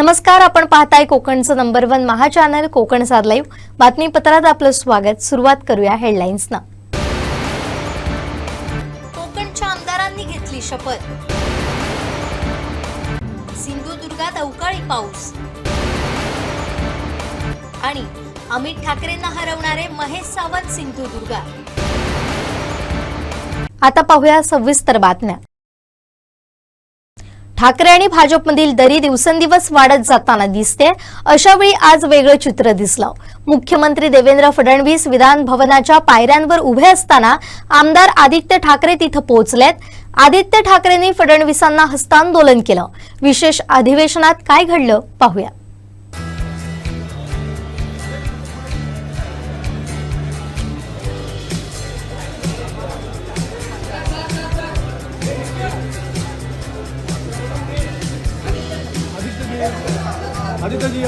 नमस्कार, आपण पाहताय कोकणचं नंबर 1 महा चॅनल कोकण सार लाईव्ह बातमीपत्रात आपलं स्वागत। सुरुवात करूया हेडलाईन्सना। कोकणच्या आमदारांनी घेतली शपथ। सिंधुदुर्गात अवकाळी पाऊस आणि अमित ठाकरेंना हरवणारे महेश सावंत सिंधुदुर्गात। आता पाहूया सविस्तर बातम्या। ठाकरे आणि भाजपमधील दरी दिवसेंदिवस वाढत जाताना दिसते। अशावेळी आज वेगळं चित्र दिसलं। मुख्यमंत्री देवेंद्र फडणवीस विधान भवनाच्या पायऱ्यांवर उभे असताना आमदार आदित्य ठाकरे तिथे पोहोचलेत। आदित्य ठाकरेंनी फडणवीसांना हस्तांदोलन केलं। विशेष अधिवेशनात काय घडलं पाहूया। आदित्य जी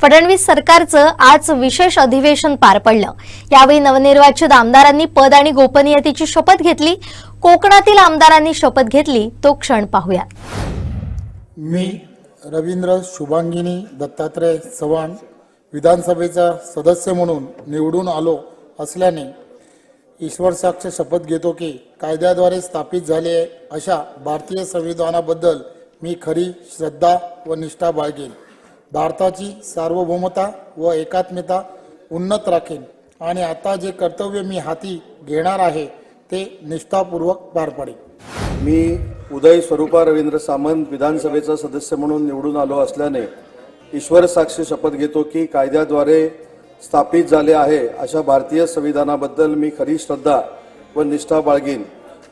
फडणवीस सरकारचं आज विशेष अधिवेशन पार पडलं। यावेळी नवनिर्वाचित आमदारांनी पद आणि गोपनीयतेची शपथ घेतली। कोकणातील आमदारांनी शपथ घेतली तो क्षण पाहूया। मी रवींद्र शुभांगिनी दत्तात्रय चव्हाण विधानसभेचा सदस्य म्हणून निवडून आलो असल्याने ईश्वर साक्ष शपथ घेतो की कायद्याद्वारे स्थापित झाले अशा भारतीय संविधानाबद्दल मी खरी श्रद्धा व निष्ठा बाळगेन। भारताची सार्वभौमता व एकात्मता उन्नत राखेन आणि आता जे कर्तव्य मी हाती घेणार आहे ते निष्ठापूर्वक पार पाडेन। मी उदय स्वरूपा रवींद्र सामंत विधानसभेचा सदस्य म्हणून निवडून आलो असल्याने ईश्वर साक्ष शपथ घेतो की कायद्याद्वारे स्थापित झाले आहे अशा भारतीय संविधानाबद्दल मी खरी श्रद्धा व निष्ठा बाळगीन।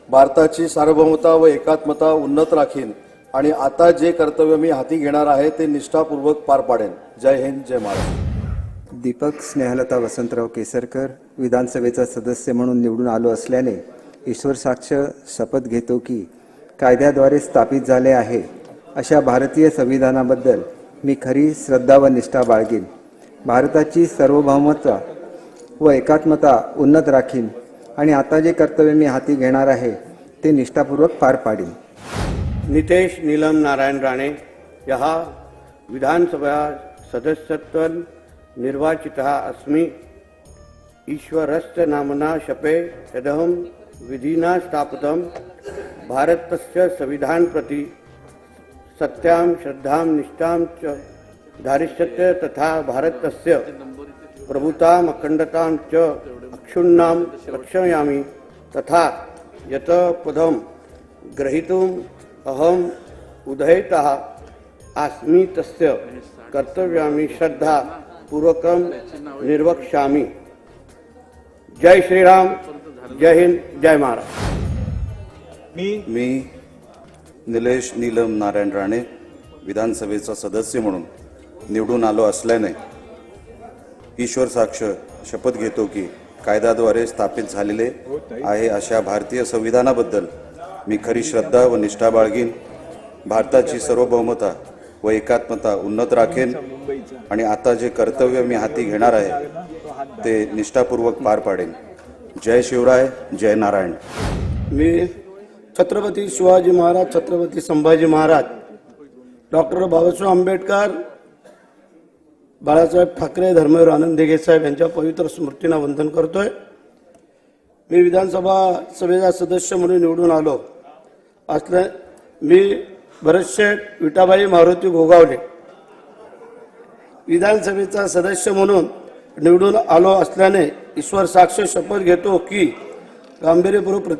भारताची सार्वभौमता व एकात्मता उन्नत राखीन आणि आता जे कर्तव्य मी हाती घेणार आहे ते निष्ठापूर्वक पार पाडेन। जय हिंद, जय महाराष्ट्र। दीपक स्नेहलता वसंतराव केसरकर विधानसभेचा सदस्य म्हणून निवडून आलो असल्याने ईश्वर साक्ष शपथ घेतो की कायद्याद्वारे स्थापित झाले आहे अशा भारतीय संविधानाबद्दल मी खरी श्रद्धा व निष्ठा बाळगीन। भारताची सार्वभौमता व एकात्मता उन्नत राखीन आणि आता जे कर्तव्य मी हाती घेणार आहे ते निष्ठापूर्वक पार पाडीन। नितेश नीलम नारायण राणे यहा विधानसभा सदस्यत्वं निर्वाचितः अस्मि। ईश्वरस्य नामना शपे यदहं विधिना स्थापितं भारतस्य संविधान प्रति सत्यां श्रद्धां निष्ठां च धारिष्यते तथा भारतस्य प्रभुताम् अखण्डतां च अक्षुण्णां रक्षयामि तथा यत् पदं ग्रहीतुम् अहम उदयतः अस्मि तस्य कर्तव्यामि श्रद्धा पूर्वकं निर्वक्ष्यामि। जय श्रीराम, जय हिंद, जय महाराष्ट्र। मी निलेश नीलम नारायण राणे विधानसभेचा सदस्य म्हणून निवडून आलो असल्याने ईश्वर साक्ष शपथ घेतो की कायद्याद्वारे स्थापित झालेले आहे अशा भारतीय संविधानाबद्दल मी खरी श्रद्धा व निष्ठा बाळगीन। भारताची सार्वभौमता व एकात्मता उन्नत राखेन आणि आता जे कर्तव्य मी हाती घेणार आहे ते निष्ठापूर्वक पार पाडेन। जय शिवराय, जय नारायण। मी छत्रपती शिवाजी महाराज, छत्रपती संभाजी महाराज, डॉक्टर बाबासाहेब आंबेडकर, बाळासाहेब ठाकरे, धर्मवीर आनंद दिघे साहेब यांच्या पवित्र स्मृतींना वंदन करतोय। मी विधानसभेचा सदस्य म्हणून निवडून आलो असल्या मी भरतशेठ विठाबाई मारुती गोगावले विधानसभेचा सदस्य म्हणून निवडून आलो असल्याने ईश्वर साक्ष शपथ घेतो की गांभीर्यपूर्वक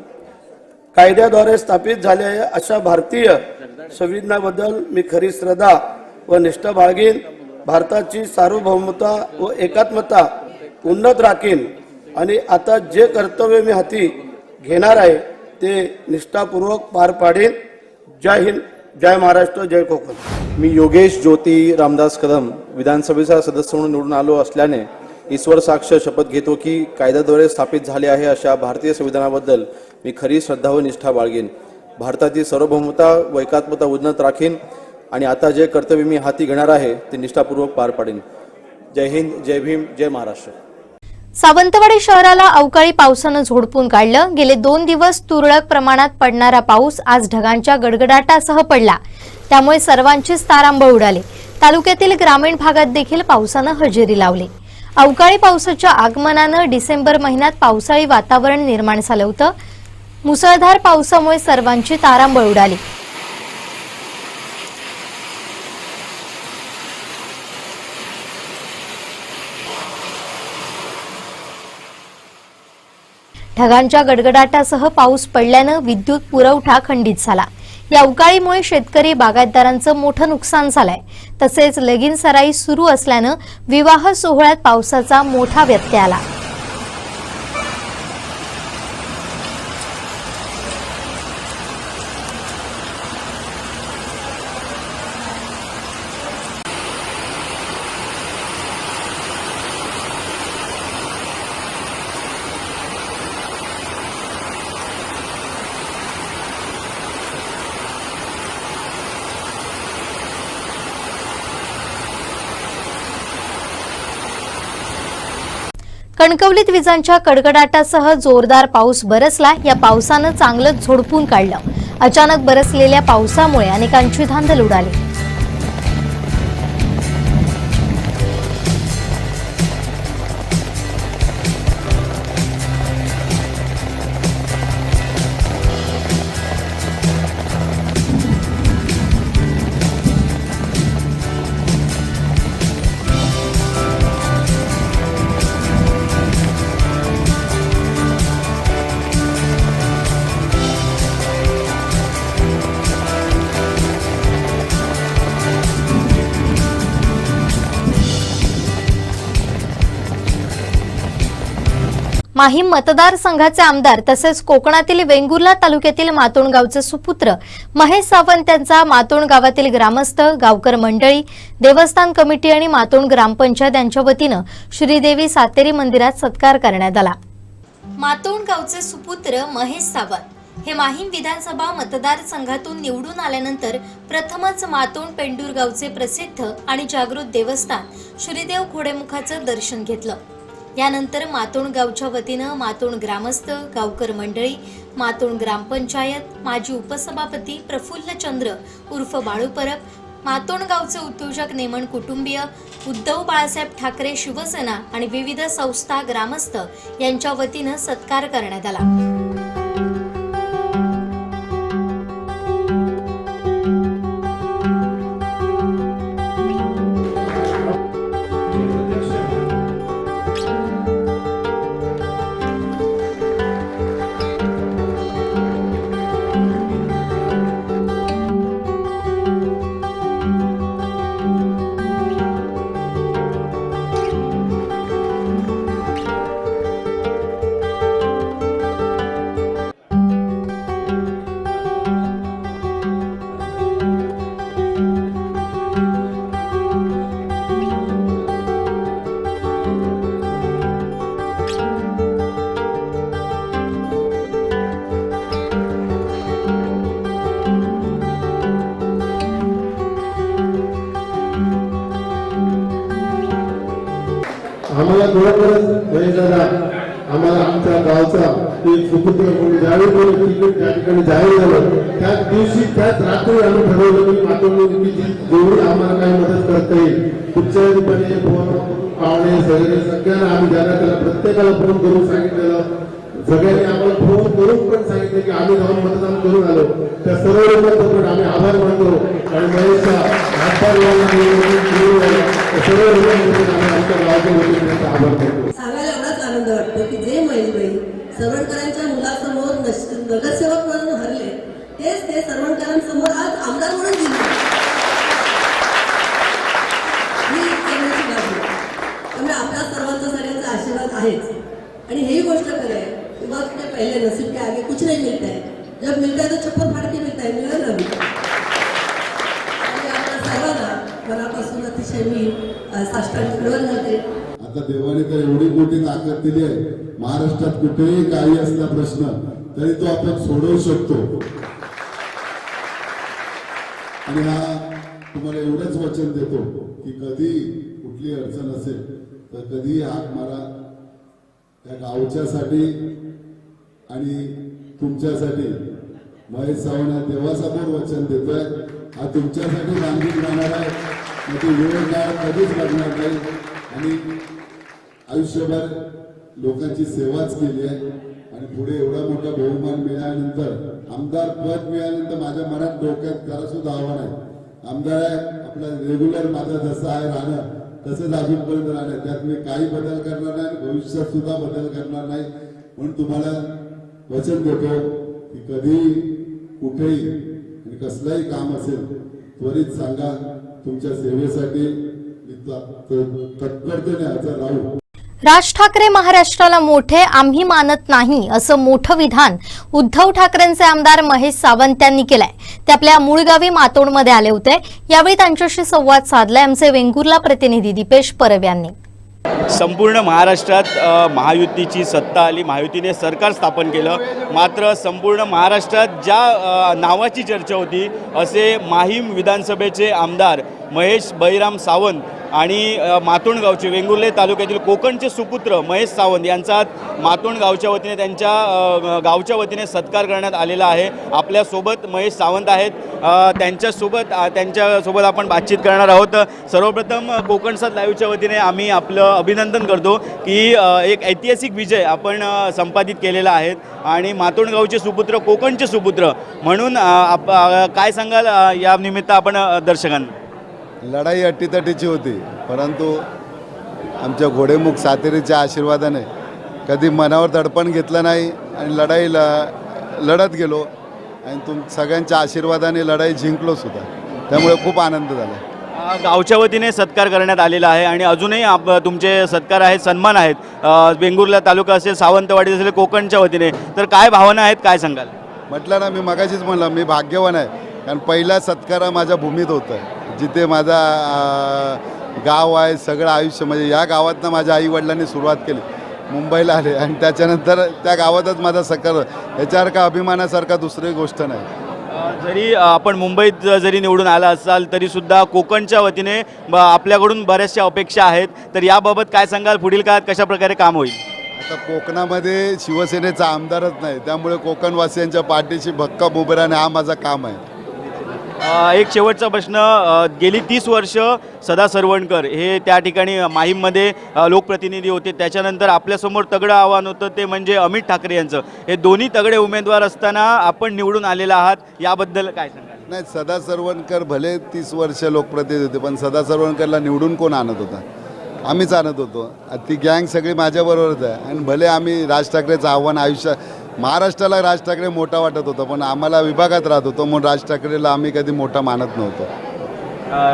कायद्याद्वारे स्थापित झाले आहे अशा भारतीय संविधानाबद्दल मी खरी श्रद्धा व निष्ठा बाळगीन। भारताची सार्वभौमता व एकात्मता उन्नत राखीन आणि आता जे कर्तव्य मी हाती घेणार आहे ते निष्ठापूर्वक पार पाडेन। जय हिंद, जय महाराष्ट्र, जय कोकण। मी योगेश ज्योती रामदास कदम विधानसभेचा सदस्य म्हणून निवडून आलो असल्याने ईश्वर साक्ष शपथ घेतो की कायद्याद्वारे स्थापित झाले आहे अशा भारतीय संविधानाबद्दल मी खरी श्रद्धा व निष्ठा बाळगेन। भारताची सार्वभौमता व एकात्मता उन्नत राखीन आणि आता जे कर्तव्य मी हाती घेणार आहे ते निष्ठापूर्वक पार पाडेन. जय हिंद, जय भीम, जय महाराष्ट्र. सावंतवाडी शहराला अवकाळी पावसानं झोडपून काढलं. गेले 2 दिवस तुरळक प्रमाणात पडणारा पाऊस आज ढगांच्या गडगडाटासह पडला. त्यामुळे सर्वांचीच तारांबळ उडाली. तालुक्यातील ग्रामीण भागात देखील पावसानं हजेरी लावली. अवकाळी पावसाच्या आगमनानं डिसेंबर महिन्यात पावसाळी वातावरण निर्माण झालं होतं. मुसळधार पावसामुळे सर्वांची तारांबळ उडाली. ढगांच्या गडगडाटासह पाऊस पडल्यानं विद्युत पुरवठा खंडित झाला. या अवकाळीमुळे शेतकरी बागायतदारांचं मोठं नुकसान झालंय. तसेच लगीन सराई सुरू असल्यानं विवाह सोहळ्यात पावसाचा मोठा व्यत्यय आला. कणकवलीत विजांच्या कडकडाटासह जोरदार पाऊस बरसला. या पावसानं चांगलंच झोडपून काढलं. अचानक बरसलेल्या पावसामुळे अनेकांची धांदल उडाली. माहीम मतदारसंघाचे आमदार तसेच कोकणातील वेंगुर्ला तालुक्यातील मातोंड गावचे सुपुत्र महेश सावंत यांचा मातोंड गावातील ग्रामस्थ, गावकर मंडळी, देवस्थान कमिटी आणि मातोंड ग्रामपंचायत यांच्या वतीनं श्रीदेवी सातेरी मंदिरात सत्कार करण्यात आला. मातोंड गावचे सुपुत्र महेश सावंत हे माहीम विधानसभा मतदारसंघातून निवडून आल्यानंतर प्रथमच मातोंड पेंडूर गावचे प्रसिद्ध आणि जागृत देवस्थान श्रीदेव घोडेमुखाचं दर्शन घेतलं. यानंतर मातोंड गावच्या वतीनं मातोंड ग्रामस्थ, गावकर मंडळी, मातोंड ग्रामपंचायत, माजी उपसभापती प्रफुल्ल चंद्र उर्फ बाळू परब, मातोंड गावचे उद्योजक नेमन कुटुंबीय, उद्धव बाळासाहेब ठाकरे शिवसेना आणि विविध संस्था, ग्रामस्थ यांच्या वतीनं सत्कार करण्यात आला. आम्हाला खरोखरच दादा आम्हाला आमच्या गावचा एक सुपुत्र कोणी ज्यावेळी कोणी तिकीट त्या ठिकाणी जाहीर झालं त्याच दिवशी त्याच रात्री आम्ही ठरवलं की मातोंड जेवढी आम्हाला काही मदत करता येईल कुठच्याही फोन पाहुणे सगळे सगळ्यांना आम्ही ज्याला त्याला प्रत्येकाला फोन करून सांगितलेलं. सगळ्यांनी आम्हाला फोन करून पण सांगितले की आम्ही जाऊन मतदान करून आलो. त्या सर्व लोकांचा पण आम्ही आभार मानतो आणि महेशचा सर्व लोकांकडून आम्ही आमच्या गावाच्या वतीने आभार मानतो. सांगायला एवढाच आनंद वाटतो की जे महेशबाई सरवणकरांच्या मुलासमोर नगरसेवक म्हणून हरले तेच ते सरवणकरांसमोर आज आमदार म्हणून दिले. ही करण्याची बाजू त्यामुळे आपल्या सर्वांचा सगळ्यांचा आशीर्वाद आहेच. आणि ही गोष्ट खरं आहे की वक्त के पहले नसीब के आगे कुछ नहीं मिलता है. जब मिलता है तो छप्पर फाड़ के मिलता है. मिळेल ना आणि आपल्या सर्वांना मनापासून अतिशय मी साष्टांग मिळवून घालते. आता देवाने तर एवढी मोठी ताकद दिली आहे. महाराष्ट्रात कुठेही काही असला प्रश्न तरी तो आपण सोडवू शकतो. आणि हा तुम्हाला एवढंच वचन देतो की कधी कुठली अडचण असेल तर कधी हाक मारा. त्या गावच्यासाठी आणि तुमच्यासाठी महेश सावंत हा देवासमोर वचन देतोय. हा तुमच्यासाठी बांधून राहणार आहे. मग ती वेळ काळ कधीच लागणार नाही. आणि आयुष्यभर लोकांची सेवाच केली आहे. आणि पुढे एवढा मोठा बहुमान मिळाल्यानंतर, आमदार पद मिळाल्यानंतर माझ्या मनात डोक्यात जरा सुद्धा आव्हान आहे. आमदार आहे आपला रेग्युलर माझा जसं आहे राहणं तसंच अजूनपर्यंत राहणार. त्यात मी काही बदल करणार नाही आणि भविष्यात सुद्धा बदल करणार नाही. म्हणून तुम्हाला वचन देतो की कधी कुठेही आणि कसलंही काम असेल त्वरित सांगा. तुमच्या सेवेसाठी मी तत्परतेने हजर राहू. राज ठाकरे महाराष्ट्राला मोठे, आम्ही मानत नाही असं मोठं विधान उद्धव ठाकरेंचे आमदार महेश सावंत यांनी केलंय. ते आपल्या मूळ गावी मातोंडमध्ये आले होते. यावेळी त्यांच्याशी संवाद साधलाय आमचे वेंगुर्ला प्रतिनिधी दीपेश परब यांनी. संपूर्ण महाराष्ट्रात महायुतीची सत्ता आली, महायुतीने सरकार स्थापन केलं. मात्र संपूर्ण महाराष्ट्रात ज्या नावाची चर्चा होती असे माहीम विधानसभेचे आमदार महेश बळीराम सावंत आणि मातोंड गावचे वेंगुर्ले तालुक्यातील कोकणचे सुपुत्र महेश सावंत यांचा मातोंड गावच्या वतीने त्यांच्या गावच्या वतीने सत्कार करण्यात आलेला आहे. आपल्यासोबत महेश सावंत आहेत. त्यांच्यासोबत आपण बातचीत करणार आहोत. सर्वप्रथम कोकणसात लाईव्हच्या वतीने आम्ही आपलं अभिनंदन करतो की एक ऐतिहासिक विजय आपण संपादित केलेला आहे आणि मातोंड गावचे सुपुत्र, कोकणचे सुपुत्र म्हणून काय सांगाल या निमित्त आपण दर्शकांना? लढाई अटीतटीची होती, परंतु आमच्या घोडेमुख सातेरीच्या आशीर्वादाने कधी मनावर दडपण घेतलं नाही आणि लढाई लढत गेलो आणि सगळ्यांच्या आशीर्वादाने लढाई जिंकलो सुद्धा. त्यामुळे खूप आनंद झाला. गावच्या वतीने सत्कार करण्यात आलेला आहे आणि अजूनही तुमचे सत्कार आहेत, सन्मान आहेत. वेंगुर्ला तालुका असेल, सावंतवाडी असेल, कोकणच्या वतीने तर काय भावना आहेत, काय सांगाल? म्हटलं ना, मी मगाशीच म्हणलं मी भाग्यवान आहे. कारण पहिला सत्कार हा माझ्या भूमीत होता, जिथे माझा गाव आहे. सगळं आयुष्य म्हणजे या गावातनं माझ्या आईवडिलांनी सुरुवात केली. मुंबईला आले आणि त्याच्यानंतर त्या गावातच माझा सत्कार. याच्यासारखा अभिमानासारखा दुसरी गोष्ट नाही. जरी आपण मुंबईत जरी निवडून आला असाल तरी सुद्धा कोकणच्या वतीने आपल्याकडून बऱ्याचशा अपेक्षा आहेत. तर याबाबत काय सांगाल? पुढील काळात कशा प्रकारे काम होईल? आता कोकणामध्ये शिवसेनेचा आमदारच नाही, त्यामुळे कोकणवासियांच्या पाठीशी भक्कम उभे राहणे हा माझा काम आहे. एक शेवटचा प्रश्न. गेली 30 वर्ष सदा सरवणकर हे त्या ठिकाणी माहीममध्ये लोकप्रतिनिधी होते. त्याच्यानंतर आपल्यासमोर तगडं आव्हान होतं ते म्हणजे अमित ठाकरे यांचं. हे दोन्ही तगडे उमेदवार असताना आपण निवडून आलेला आहात, याबद्दल काय सांगाल? नाही, सदा सरवणकर भले 30 वर्ष लोकप्रतिनिधी होते, पण सदा सरवणकरला निवडून कोण आणत होता? आम्हीच आणत होतो. ती गँग सगळी माझ्याबरोबरच आहे. आणि भले आम्ही राज ठाकरेचं आव्हान महाराष्ट्राला राज ठाकरे मोठा वाटत होता, पण आम्हाला विभागात राहत होतो म्हणून राज ठाकरेला आम्ही कधी मोठा मानत नव्हतो.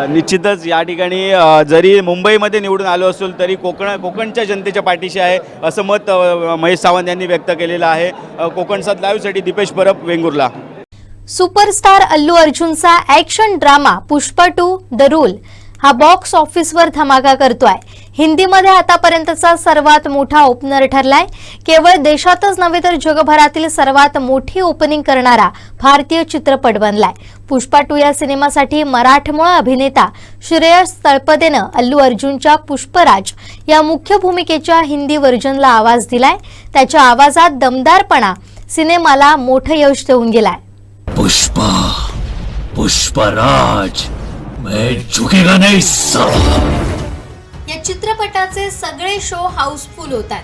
निश्चितच या ठिकाणी जरी मुंबईमध्ये निवडून आलो असेल तरी कोकणच्या जनतेच्या पाठीशी आहे असं मत महेश सावंत यांनी व्यक्त केलेलं आहे. कोकणसात लाईव्हसाठी दीपेश परब, वेंगुर्ला. सुपरस्टार अल्लू अर्जुनचा action drama Pushpa 2 the rule हा बॉक्स ऑफिसवर धमाका करतोय. हिंदीमध्ये आतापर्यंतचा सर्वात मोठा ओपनर ठरलाय. केवळ देशातच नव्हे तर जगभरातील सर्वात मोठी ओपनिंग करणारा भारतीय चित्रपट बनलाय. पुष्पा 2 या सिनेमासाठी मराठमोळा अभिनेता श्रेयस तळपदेनं अल्लू अर्जुनच्या पुष्पराज या मुख्य भूमिकेच्या हिंदी व्हर्जनला आवाज दिलाय. त्याच्या आवाजात दमदारपणा सिनेमाला मोठं यश देऊन गेलाय. पुष्पा, पुष्पराज, मैं झुकेगा नहीं साला. या चित्रपटाचे सगळे शो हाऊसफुल होतात.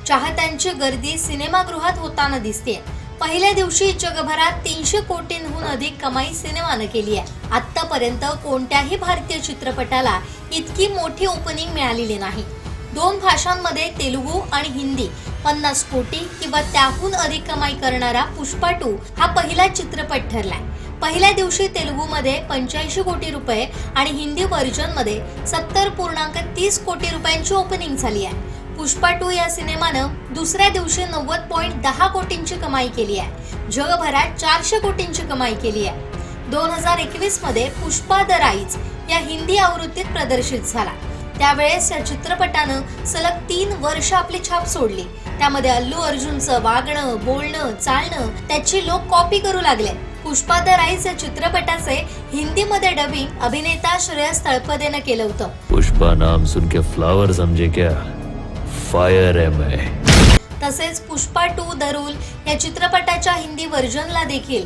चाहत्यांची गर्दी सिनेमागृहात होताना दिसते. पहिल्या दिवशी जगभरात 300 कोटींहून अधिक कमाई सिनेमानं केली आहे. आतापर्यंत कोणत्याही भारतीय चित्रपटाला इतकी मोठी ओपनिंग मिळालेली नाही. 2 भाषांमध्ये तेलुगू आणि हिंदी 50 कोटी किंवा त्याहून अधिक कमाई करणारा पुष्पा 2 हा पहिला चित्रपट ठरलाय. पहिल्या दिवशी तेलुगूमध्ये 85 कोटी रुपये आणि हिंदी व्हर्जनमध्ये 70.30 कोटी रुपयांची ओपनिंग झाली आहे. पुष्पा 2 या सिनेमानं दुसऱ्या दिवशी 90.10 कोटींची कमाई केली आहे. जगभरात 400 कोटींची कमाई केली आहे. 2021 मध्ये पुष्पा द राईज या हिंदी आवृत्तीत प्रदर्शित झाला. त्यावेळेस या चित्रपटानं सलग 3 वर्ष आपली छाप सोडली. त्यामध्ये अल्लू अर्जुनचं वागणं, बोलणं, चालणं त्याची लोक कॉपी करू लागले. पुष्पा द राईज या चित्रपटाचे हिंदीमध्ये डबिंग अभिनेता श्रेयस तळपदेनं केलं होतं. पुष्पा नाम सुन के फ्लावर समझे क्या? फायर है मैं. तसेच पुष्पा 2 द रूल या चित्रपटाच्या हिंदी व्हर्जनला देखील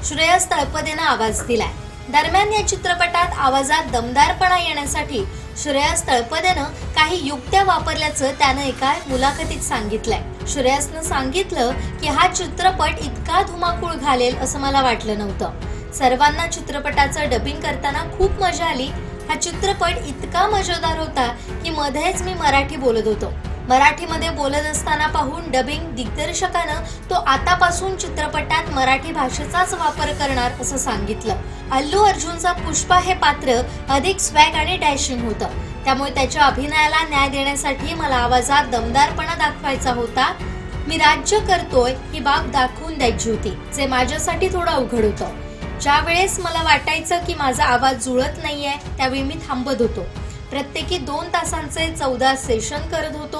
श्रेयस तळपदेनं आवाज दिलाय. दरम्यान या चित्रपटात आवाजात दमदारपणा येण्यासाठी श्रेयस तळपदेनं काही युक्त्या वापरल्याचं त्यानं एका मुलाखतीत सांगितलंय. श्रेयसनं सांगितलं की हा चित्रपट इतका धुमाकूळ घालेल असं मला वाटलं नव्हतं. सर्वांना चित्रपटाचं डबिंग करताना खूप मजा आली. हा चित्रपट इतका मजेदार होता की मध्येच मी मराठी बोलत होतो. मराठीमध्ये बोलत असताना पाहून डबिंग दिग्दर्शकानं तो आतापासून चित्रपटात मराठी भाषेचाच वापर करणार असं सांगितलं. अल्लू अर्जुनचा पुष्पा हे पात्र अधिक स्वॅग आणि डॅशिंग होतं. त्यामुळे त्याच्या अभिनयाला न्याय देण्यासाठी मला आवाजात दमदारपणा दाखवायचा होता. मी राज्य करतोय ही बाब दाखवून द्यायची होती, जे माझ्यासाठी थोडं अवघड होतं. ज्या वेळेस मला वाटायचं की माझा आवाज जुळत नाहीये त्यावेळी मी थांबत होतो. प्रत्येकी 2 तासांचे 14 सेशन करत होतो.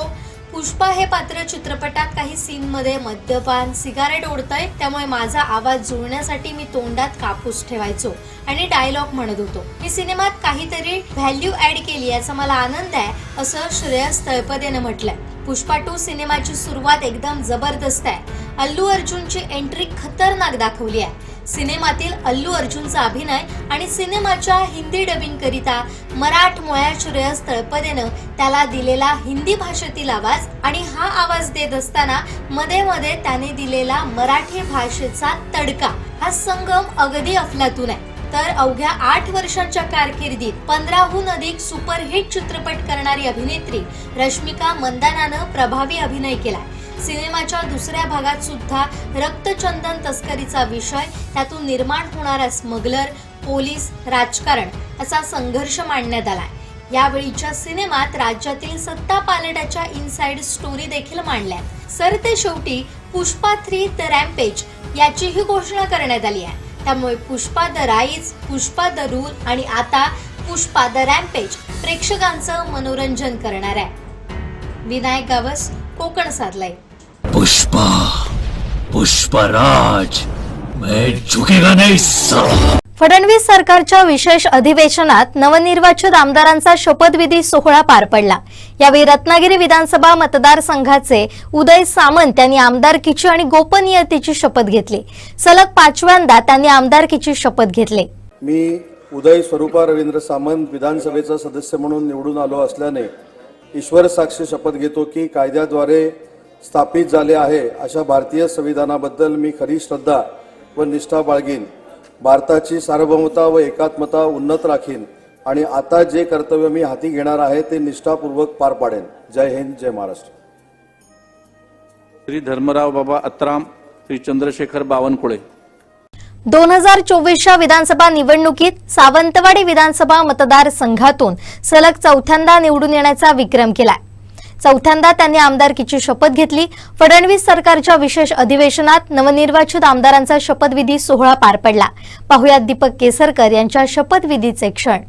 पुष्पा हे पात्र चित्रपटात काही सीनमध्ये मद्यपान सिगारेट ओढतंय, त्यामुळे माझा आवाज जुळण्यासाठी मी तोंडात कापूस ठेवायचो आणि डायलॉग म्हणत होतो. मी सिनेमात काहीतरी व्हॅल्यू ऍड केली याचा मला आनंद आहे असं श्रेयस तळपदेनं म्हटलंय. पुष्पा 2 सिनेमाची सुरुवात एकदम जबरदस्त आहे. अल्लू अर्जुनची एंट्री खतरनाक दाखवली आहे. सिनेमातील अल्लू अर्जुनचा अभिनय आणि सिनेमाच्या हिंदी डबिंग करिता मराठमोळ्या श्रेयस तळपदेनं त्याला दिलेला हिंदी भाषेतील आवाज आणि हा आवाज देत असताना मध्ये मध्ये त्याने दिलेला मराठी भाषेचा तडका, हा संगम अगदी अफलातून आहे. तर अवघ्या 8 वर्षांच्या कारकिर्दीत 15हून अधिक सुपरहिट चित्रपट करणारी अभिनेत्री रश्मिका मंदानानं प्रभावी अभिनय केलाय. सिनेमाच्या दुसऱ्या भागात सुद्धा रक्तचंदन तस्करीचा विषय, त्यातून निर्माण होणारा स्मगलर, पोलीस, राजकारण असा संघर्ष मांडण्यात आलाय. यावेळीच्या सिनेमात राज्यातील सत्ता पालटाच्या इनसाइड स्टोरी देखील मांडल्या. सरते शेवटी पुष्पा 3 द रॅम्पेज याचीही घोषणा करण्यात आली आहे. त्यामुळे Pushpa the rise, Pushpa the rule आणि आता पुष्पा द रॅम्पेज प्रेक्षकांचं मनोरंजन करणार आहे. विनायक गावस, कोकण साधलाय. पुष्पा पुष्पराज मैं झुकेगा नहीं साला. फडणवीस सरकारच्या विशेष अधिवेशनात नवनिर्वाचित आमदारांचा शपथविधी सोहळा पार पडला. यावेळी रत्नागिरी विधानसभा मतदारसंघाचे उदय सामंत यांनी आमदारकीची आणि गोपनीयतेची शपथ घेतली. सलग 5व्यांदा त्यांनी आमदारकीची शपथ घेतली. मी उदय स्वरूपा रवींद्र सामंत विधानसभेचा सदस्य म्हणून निवडून आलो असल्याने ईश्वर साक्ष शपथ घेतो की कायद्याद्वारे स्थापित झाले आहे अशा भारतीय संविधानाबद्दल मी खरी श्रद्धा व निष्ठा बाळगीन. भारताची सार्वभौमता व एकात्मता उन्नत राखीन आणि आता जे कर्तव्य मी हाती घेणार आहे ते निष्ठापूर्वक पार पाडेन. जय हिंद, जय महाराष्ट्र. श्री धर्मराव बाबा अत्राम, श्री चंद्रशेखर बावनकुळे. 2024च्या विधानसभा निवडणुकीत सावंतवाडी विधानसभा मतदारसंघातून सलग 4थ्यांदा निवडून येण्याचा विक्रम केलाय. 4थ्यांदा त्यांनी आमदारकीची शपथ घेतली. फडणवीस सरकारच्या विशेष अधिवेशनात नवनिर्वाचित आमदारांचा शपथविधी सोहळा पार पडला. पाहुयात दीपक केसरकर यांच्या शपथविधीचे क्षण.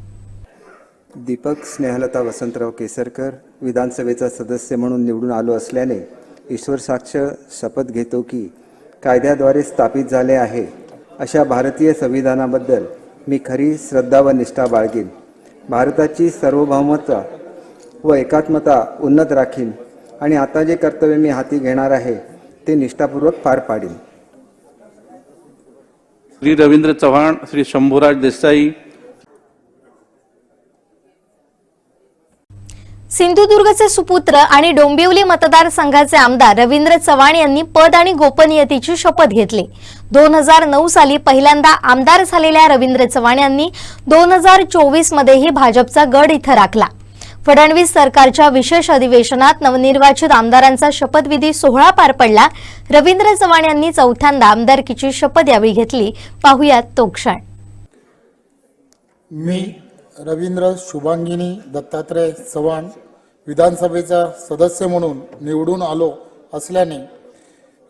दीपक स्नेहलता वसंतराव केसरकर विधानसभेचा सदस्य म्हणून निवडून आलो असल्याने ईश्वर साक्ष शपथ घेतो की कायद्याद्वारे स्थापित झाले आहे अशा भारतीय संविधानाबद्दल मी खरी श्रद्धा व निष्ठा बाळगीन. भारताची सार्वभौमता व एकात्मता उन्नत राखीन आणि आता जे कर्तव्य मी हाती घेणार आहे ते निष्ठापूर्वक पार पाडीन. श्री रवींद्र चव्हाण, श्री शंभूराज देसाई. सिंधुदुर्गचे सुपुत्र आणि डोंबिवली मतदारसंघाचे आमदार रवींद्र चव्हाण यांनी पद आणि गोपनीयतेची शपथ घेतली. 2009 साली पहिल्यांदा आमदार झालेल्या रवींद्र चव्हाण यांनी 2024 मध्येही भाजपचा गड इथं राखला. फडणवीस सरकारच्या विशेष अधिवेशनात नवनिर्वाचित आमदारांचा शपथविधी सोहळा पार पडला. रवींद्र चव्हाण यांनी 4थ्यांदा आमदारकीची शपथ यावेळी घेतली. पाहुयात तो क्षण. मी रवींद्र शुभांगिनी दत्तात्रय चव्हाण विधानसभेचा सदस्य म्हणून निवडून आलो असल्याने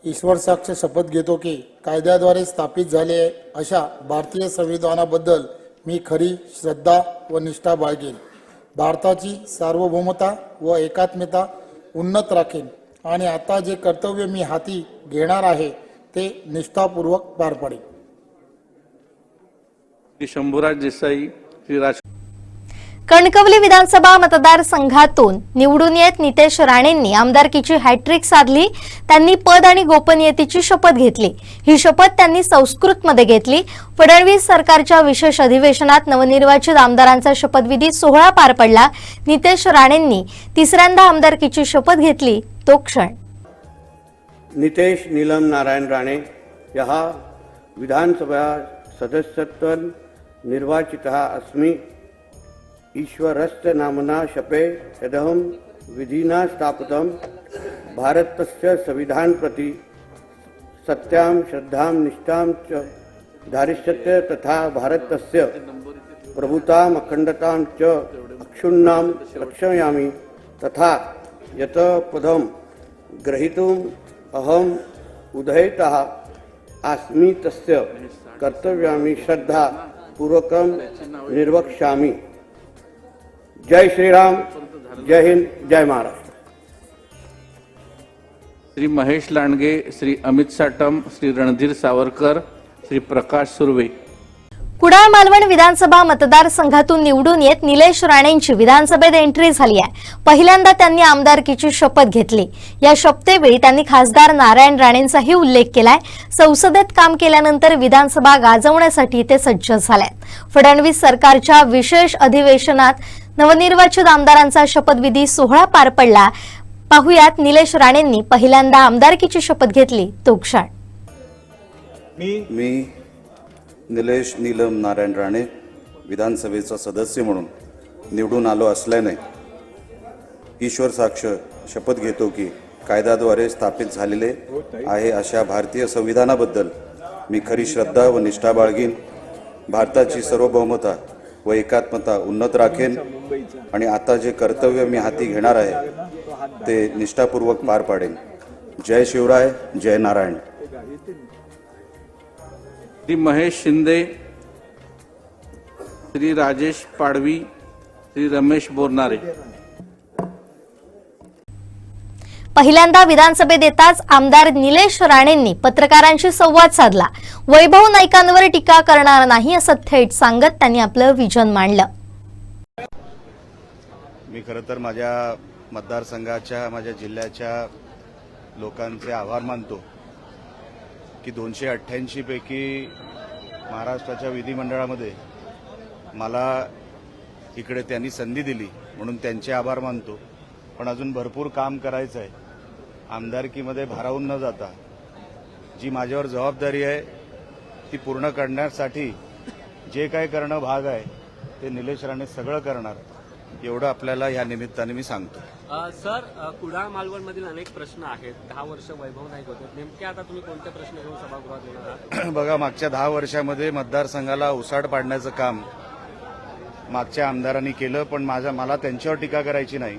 ईश्वर साक्ष शपथ घेतो की कायद्याद्वारे स्थापित झाले अशा भारतीय संविधानाबद्दल मी खरी श्रद्धा व निष्ठा बाळगेन. भारताची सार्वभौमता व एकात्मता उन्नत राखीन आणि आता जे कर्तव्य मी हाती घेणार आहे ते निष्ठापूर्वक पार पाडेन. श्री शंभूराज देसाई, श्री राज कणकवली विधानसभा मतदारसंघातून निवडून येत नितेश राणेंनी आमदारकीची हॅट्रिक साधली. त्यांनी पद आणि गोपनीयतेची शपथ घेतली. ही शपथ त्यांनी संस्कृतमध्ये घेतली. फडणवीस सरकारच्या विशेष अधिवेशनात नवनिर्वाचित आमदारांचा शपथविधी सोहळा पार पडला. नितेश राणेंनी तिसऱ्यांदा आमदारकीची शपथ घेतली तो क्षण. नितेश नीलम नारायण राणे यः विधानसभा सदस्यत्व निर्वाचितः अस्मि. ईश्वरस्य नामना शपे यदहं विधिना स्थापितं भारतस्य संविधान प्रति सत्यां श्रद्धां निष्ठां च धारिष्यते तथा भारतस्य प्रभुताम् अखण्डतां च अक्षुण्णां रक्षयामि तथा यत् पदं ग्रहीतुम् अहम् उदयितः अस्मि तस्य कर्तव्यामि श्रद्धा पूर्वकं निर्वक्ष्यामि. जय श्रीराम, जय हिंद, जय महाराष्ट्र. श्री महेश लांडगे, श्री अमित साटम, श्री रणधीर सावरकर, श्री प्रकाश सुर्वे. कुडाळ मालवण विधानसभा मतदारसंघातून निवडून येत निलेश राणेंची विधानसभेत एंट्री झाली आहे. पहिल्यांदा त्यांनी आमदारकीची शपथ घेतली. या शपथेवेळी त्यांनी खासदार नारायण राणेंचाही उल्लेख केलाय. संसदेत काम केल्यानंतर विधानसभा गाजवण्यासाठी ते सज्ज झालेत. फडणवीस सरकारच्या विशेष अधिवेशनात नवनिर्वाचित आमदारांचा शपथविधी सोहळा पार पडला. पाहुयात निलेश राणेंनी पहिल्यांदा आमदारकीची शपथ घेतली तो क्षण. मी निलेश नीलम नारायण राणे विधानसभेचा सदस्य म्हणून निवडून आलो असल्याने ईश्वर साक्ष शपथ घेतो की कायद्याद्वारे स्थापित झालेले आहे अशा भारतीय संविधानाबद्दल मी खरी श्रद्धा व निष्ठा बाळगीन. भारताची सार्वभौमता व एकात्मता उन्नत राखेन आणि आता जे कर्तव्य मी हाती घेणार आहे ते निष्ठापूर्वक पार पाडेन. जय शिवराय, जय नारायण. श्री महेश शिंदे, श्री राजेश पाडवी, श्री रमेश बोरनारे. पहिल्यांदा विधानसभेत येताच आमदार निलेश राणेंनी पत्रकारांशी संवाद साधला. वैभव नाईकांवर टीका करणार नाही असं थेट सांगत त्यांनी आपलं विजन मांडलं. मी खरं तर माझ्या मतदारसंघाच्या माझ्या जिल्ह्याच्या लोकांचे आभार मानतो की 288 पैकी महाराष्ट्राच्या विधिमंडळामध्ये मला इकडे त्यांनी संधी दिली म्हणून त्यांचे आभार मानतो. पण अजून भरपूर काम करायचं आहे. आमदारकीमध्ये भारावून न जाता जी माझ्यावर जबाबदारी आहे ती पूर्ण करण्यासाठी जे काय करणं भाग आहे ते निलेश राणे सगळं करणार एवढं आपल्याला या निमित्ताने मी सांगतो. सर, कुडाळ मालवणमधील अनेक प्रश्न आहेत. 10 वर्ष वैभव नाईक होते. नेमके आता तुम्ही कोणते प्रश्न घेऊन सभागृहात येणार आहात? बघा, मागच्या 10 वर्षामध्ये मतदारसंघाला उसाड पाडण्याचं काम मागच्या आमदारांनी केलं. पण मला त्यांच्यावर टीका करायची नाही.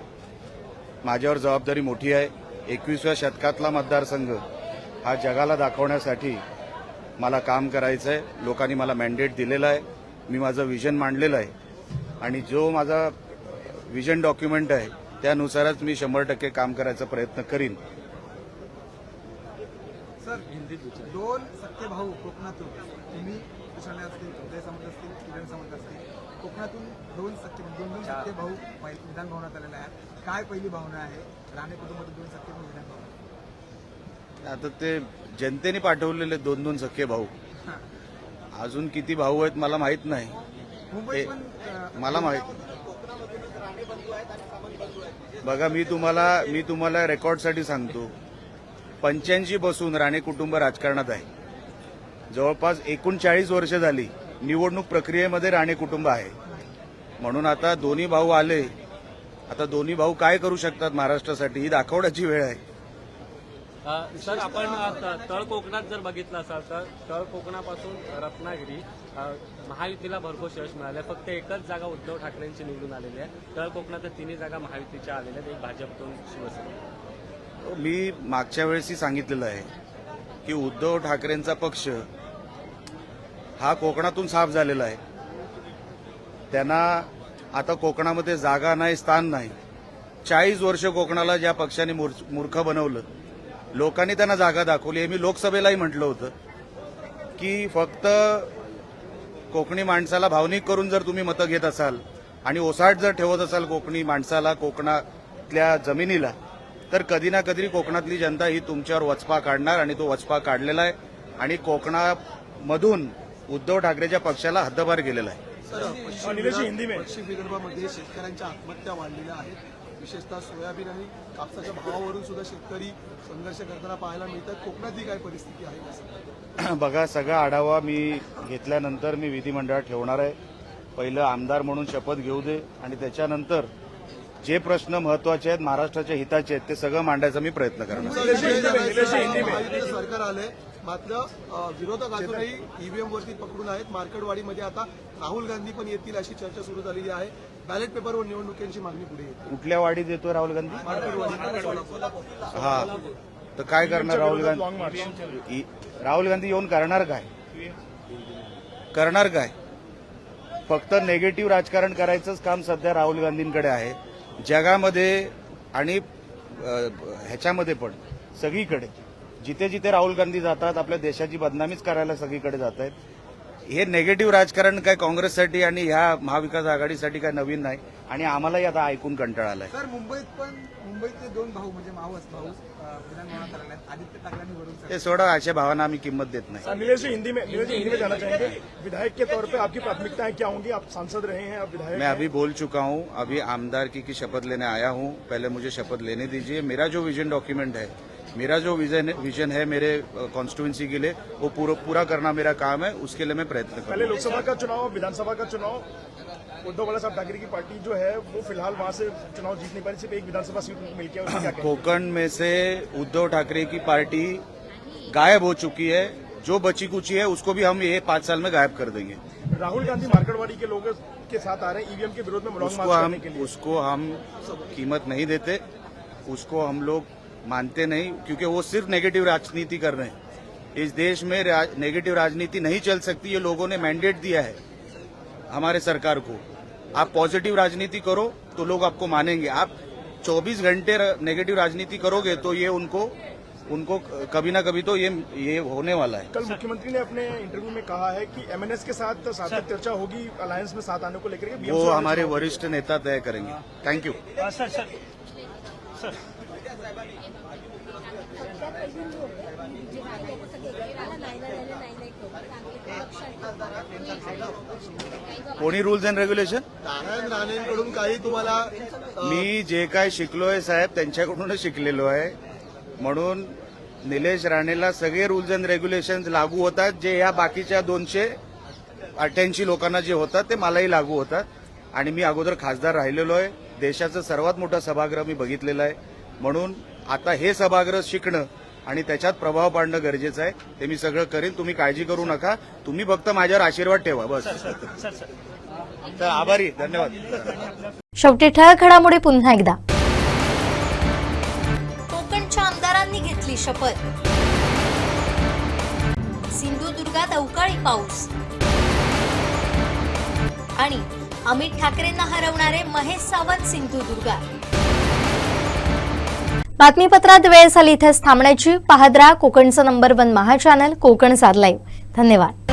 माझ्यावर जबाबदारी मोठी आहे. 21व्या शतकातला मतदारसंघ हा जगाला दाखवण्यासाठी मला काम करायचं आहे. लोकांनी मला मॅन्डेट दिलेला आहे. मी माझं विजन मांडलेलं आहे आणि जो माझा विजन डॉक्युमेंट आहे त्यानुसारच मी 100% काम करायचा प्रयत्न करीन. सर, 2 सख्खे भाऊ कोकणातून, तुम्ही कृष्णा असतील, उदय सामंत असतील, किरण सामंत असतील, कोकणातून 2 सख्खे भाऊ विधान भवनात आलेले आहेत. काय पहिली भावना आहे? राणे कुटुंबातून 2 सख्खे भाऊ विधान भवनात. आता ते जनतेने पाठवलेले 2 सख्खे भाऊ. अजून किती भाऊ आहेत मला माहित नाही. मला माहित बघा, मी तुम्हाला रेकॉर्डसाठी सांगतो. 85 पासून राणे कुटुंब राजकारणात आहे. जवळपास 39 वर्ष झाली निवडणूक प्रक्रियेमध्ये राणे कुटुंब आहे. म्हणून आता दोन्ही भाऊ आले. आता दोन्ही भाऊ काय करू शकतात महाराष्ट्रासाठी ही दाखवण्याची वेळ आहे. सर, आपण तळ कोकणात जर बघितलं असाल तर तळ कोकणापासून रत्नागिरी महायुतीला भरघोस यश मिळालं. फक्त एकच जागा उद्धव ठाकरेंची निवडून आलेली आहे. तळ कोकणात 3 जागा महायुतीच्या आलेल्या आहेत. एक भाजप, 2 शिवसेना. मी मागच्या वेळेसही सांगितलेलं आहे की उद्धव ठाकरेंचा पक्ष हा कोकणातून साफ झालेला आहे. त्यांना आता कोकणामध्ये जागा नाही, स्थान नाही. 40 वर्ष कोकणाला ज्या पक्षाने मूर्ख बनवलं, लोकांनी त्यांना जागा दाखवली. हे मी लोकसभेलाही म्हटलं होतं की फक्त कोकणी माणसाला भावनिक करून जर तुम्ही मतं घेत असाल आणि ओसाड जर ठेवत असाल कोकणी माणसाला, कोकणातल्या जमिनीला, तर कधी ना कधी कोकणातली जनता ही तुमच्यावर वचपा काढणार आणि तो वचपा काढलेला आहे आणि कोकणामधून उद्धव ठाकरेच्या पक्षाला हद्दपार केलेला आहे. पश्चिम विदर्भामध्ये शेतकऱ्यांच्या आत्महत्या वाढलेल्या आहेत. विशेषतः सोयाबीन आणि कापसाच्या भावावरून सुद्धा शेतकरी संघर्ष करताना पाहायला मिळतात. कोकणातली काय परिस्थिती आहे? बघा, सगळा आढावा मी घेतल्यानंतर मी विधिमंडळात ठेवणार आहे. पहिलं आमदार म्हणून शपथ घेऊ दे आणि त्याच्यानंतर जे प्रश्न महत्वाचे आहेत, महाराष्ट्राच्या हिताचे आहेत, ते सगळं मांडायचा मी प्रयत्न करणार. सरकार आलंय, मात्र विरोधक अजूनही ईव्हीएम वरती पकडून आहेत. मार्केटवाडीमध्ये आता राहुल गांधी पण येतील अशी चर्चा सुरू झालेली आहे. बॅलेट पेपरवर निवडणुकीची मागणी पुढे येते. कुठल्या वाढीत येतोय राहुल गांधी? मार्केटवाडी. हा, तर काय करणार राहुल गांधी? राहुल गांधी येऊन करणार काय? फक्त नेगेटिव्ह राजकारण करायचंच काम सध्या राहुल गांधींकडे आहे. जगामध्ये आणि ह्याच्यामध्ये पण सगळीकडे जिथे जिथे राहुल गांधी जातात, आपल्या देशाची बदनामीच करायला सगळीकडे जात आहेत. हे नेगेटिव्ह राजकारण काय काँग्रेससाठी आणि ह्या महाविकास आघाडीसाठी काय नवीन नाही आणि आम्हालाही आता ऐकून कंटाळा आलाय. सर, मुंबईतले दोन भाऊ म्हणजे मावस भाऊ विधान भवनात आलेले आहेत. आदित्य ठाकरेंनी वरून ते सोडा, अशा भावांना आम्ही किंमत देत नाही. नीलेश जी हिंदी में जाना चाहेंगे, विधायक के तौर पे आपकी प्राथमिकताएं क्या होंगी? आप सांसद रहे हैं, आप विधायक. मैं अभी बोल चुका हूं, अभी आमदारकी की शपथ लेने आया हूं. पहले मुझे शपथ लेने दीजिए. मेरा जो विजन डॉक्यूमेंट है, मेरा जो विजन है मेरे कॉन्स्टिट्यूंसी के लिए, वो पूरा करना मेरा काम है. उसके लिए मैं प्रयत्न पहले करूंगा. लोकसभा का चुनाव, विधानसभा का चुनाव, उद्धव बाला साहब ठाकरे की पार्टी जो है वो फिलहाल वहां से चुनाव जीत नहीं पाई, सिर्फ एक विधानसभा सीट मिलकर. उसमें क्या कहेंगे? कोकण में से उद्धव ठाकरे की पार्टी गायब हो चुकी है. जो बची कुची है उसको भी हम ये 5 साल में गायब कर देंगे. राहुल गांधी मार्केटवाड़ी के लोगों के साथ आ रहे हैं ईवीएम के विरोध में लॉन्ग मार्च करने के लिए. उसको हम कीमत नहीं देते, उसको हम लोग मानते नहीं, क्योंकि वो सिर्फ नेगेटिव राजनीति कर रहे हैं. इस देश में नेगेटिव राजनीति नहीं चल सकती. ये लोगों ने मैंडेट दिया है हमारे सरकार को. आप पॉजिटिव राजनीति करो तो लोग आपको मानेंगे. आप 24 घंटे नेगेटिव राजनीति करोगे तो ये उनको कभी ना कभी तो ये होने वाला है. कल मुख्यमंत्री ने अपने इंटरव्यू में कहा है कि एमएनएस के साथ सार्थक चर्चा होगी अलायंस में साथ आने को लेकर के. वो हमारे वरिष्ठ नेता तय करेंगे. Thank you. कोणी रूल्स अँड रेग्युलेशन? नारायण राणेंकडून काही तुम्हाला मी जे काय शिकलोय साहेब त्यांच्याकडूनच शिकलेलो आहे. म्हणून निलेश राणेला सगळे रूल्स अँड रेग्युलेशन्स लागू होतात, जे या बाकीच्या 288 लोकांना जे होतात ते मलाही लागू होतात. आणि मी अगोदर खासदार राहिलेलो आहे. देशाचं सर्वात मोठं सभागृह मी बघितलेलं आहे. म्हणून आता हे सभागृह शिकणं आणि त्याच्यात प्रभाव पाडणं गरजेचं आहे. ते मी सगळं करेन. तुम्ही काळजी करू नका. तुम्ही फक्त माझ्यावर आशीर्वाद ठेवा बस. तर आभारी, धन्यवाद. शेवटी ठळक घडामोडी पुन्हा एकदा. कोकणच्या आमदारांनी घेतली शपथ. सिंधुदुर्गात अवकाळी पाऊस आणि अमित ठाकरेंना हरवणारे महेश सावंत सिंधुदुर्गात. बातमीपत्रात वेळ झाली इथेच थांबण्याची. पाहत राहा कोकणचं नंबर 1 महा चॅनल कोकण 7 लाईव्ह. धन्यवाद.